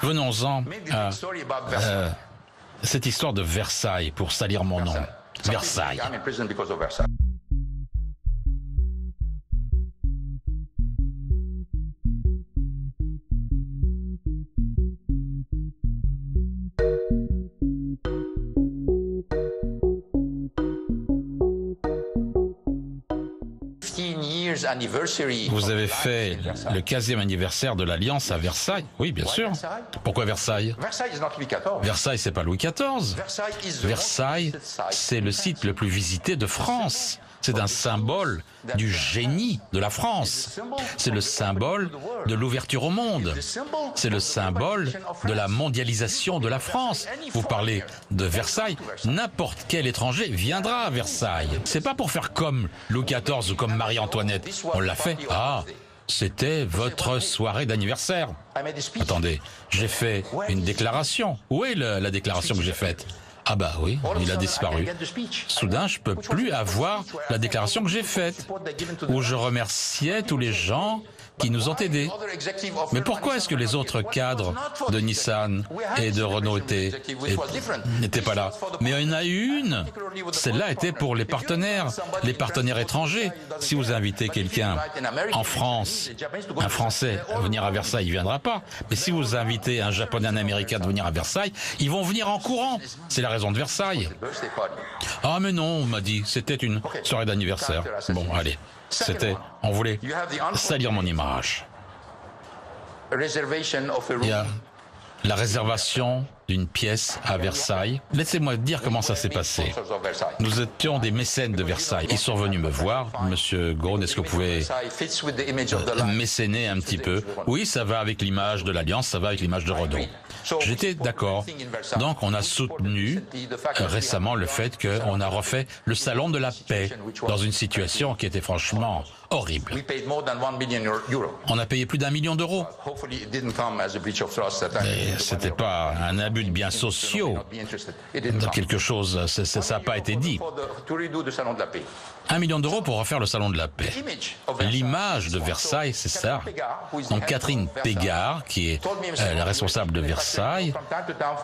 Venons-en à cette histoire de Versailles, pour salir mon nom. Versailles. Vous avez fait le 15e anniversaire de l'Alliance à Versailles? Oui, bien sûr. Pourquoi Versailles? Versailles, c'est pas Louis XIV. Versailles, c'est le site le plus visité de France. C'est un symbole du génie de la France. C'est le symbole de l'ouverture au monde. C'est le symbole de la mondialisation de la France. Vous parlez de Versailles, n'importe quel étranger viendra à Versailles. C'est pas pour faire comme Louis XIV ou comme Marie-Antoinette. On l'a fait. Ah, c'était votre soirée d'anniversaire. Attendez, j'ai fait une déclaration. Où est la déclaration que j'ai faite? Ah bah oui, il a disparu. Soudain, je peux plus avoir la déclaration que j'ai faite, où je remerciais tous les gens qui nous ont aidés. Mais pourquoi est-ce que les autres cadres de Nissan et de Renault n'étaient pas là? Mais il y en a eu une. Celle-là était pour les partenaires étrangers. Si vous invitez quelqu'un en France, un Français à venir à Versailles, il ne viendra pas. Mais si vous invitez un Japonais, un Américain à venir à Versailles, ils vont venir en courant. C'est la raison de Versailles. Ah mais non, on m'a dit, c'était une soirée d'anniversaire. Bon, allez. On voulait salir mon image. Il y a la réservation d'une pièce à Versailles. Laissez-moi dire comment ça s'est passé. Nous étions des mécènes de Versailles. Ils sont venus me voir. Monsieur Gaune, est-ce que vous pouvez mécéner un petit peu? Oui, ça va avec l'image de l'Alliance, ça va avec l'image de Renault. J'étais d'accord. Donc, on a soutenu récemment le fait qu'on a refait le Salon de la Paix dans une situation qui était franchement horrible. On a payé plus d'1 million d'euros. Mais c'était pas un abus de biens sociaux. Quelque chose, ça n'a pas été dit. 1 million d'euros pour refaire le Salon de la Paix. L'image de Versailles, c'est ça. Donc Catherine Pégard, qui est la responsable de Versailles,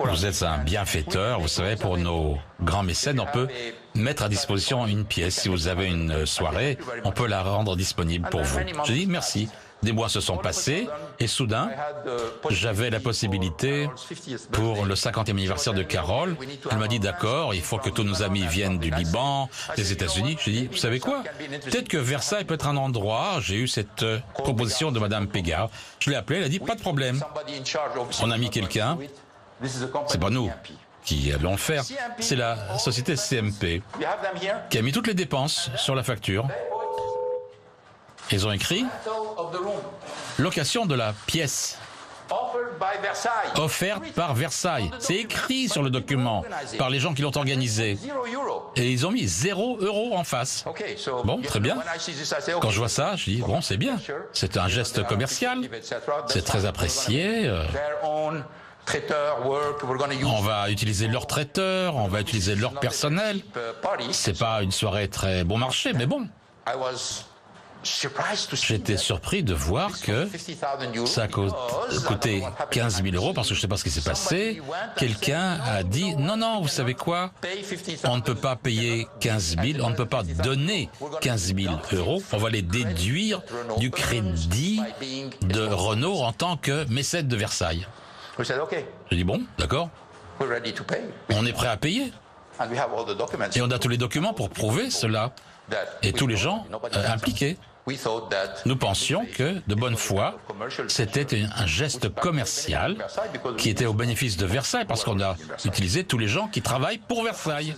vous êtes un bienfaiteur, vous savez, pour nos grands mécènes, on peut mettre à disposition une pièce. Si vous avez une soirée, on peut la rendre disponible pour vous. J'ai dit merci. Des mois se sont passés et soudain, j'avais la possibilité pour le 50e anniversaire de Carole. Elle m'a dit d'accord, il faut que tous nos amis viennent du Liban, des États-Unis. J'ai dit, vous savez quoi? Peut-être que Versailles peut être un endroit. J'ai eu cette proposition de Madame Pégard. Je l'ai appelée, elle a dit pas de problème. On a mis quelqu'un. C'est pas nous qui allons le faire. C'est la société CMP qui a mis toutes les dépenses sur la facture. Ils ont écrit location de la pièce offerte par Versailles. C'est écrit sur le document par les gens qui l'ont organisé. Et ils ont mis 0 € en face. Bon, très bien. Quand je vois ça, je dis, bon, c'est bien. C'est un geste commercial. C'est très apprécié. On va utiliser leur traiteur, on va utiliser leur personnel. C'est pas une soirée très bon marché, mais bon. J'étais surpris de voir que ça a coûté 15 000 € parce que je ne sais pas ce qui s'est passé. Quelqu'un a dit, non, vous savez quoi? On ne peut pas payer 15 000, on ne peut pas donner 15 000 €. On va les déduire du crédit de Renault en tant que mécène de Versailles. J'ai dit, bon, d'accord. On est prêt à payer. Et on a tous les documents pour prouver cela. Et tous les gens impliqués. Nous pensions que, de bonne foi, c'était un geste commercial qui était au bénéfice de Versailles parce qu'on a utilisé tous les gens qui travaillent pour Versailles.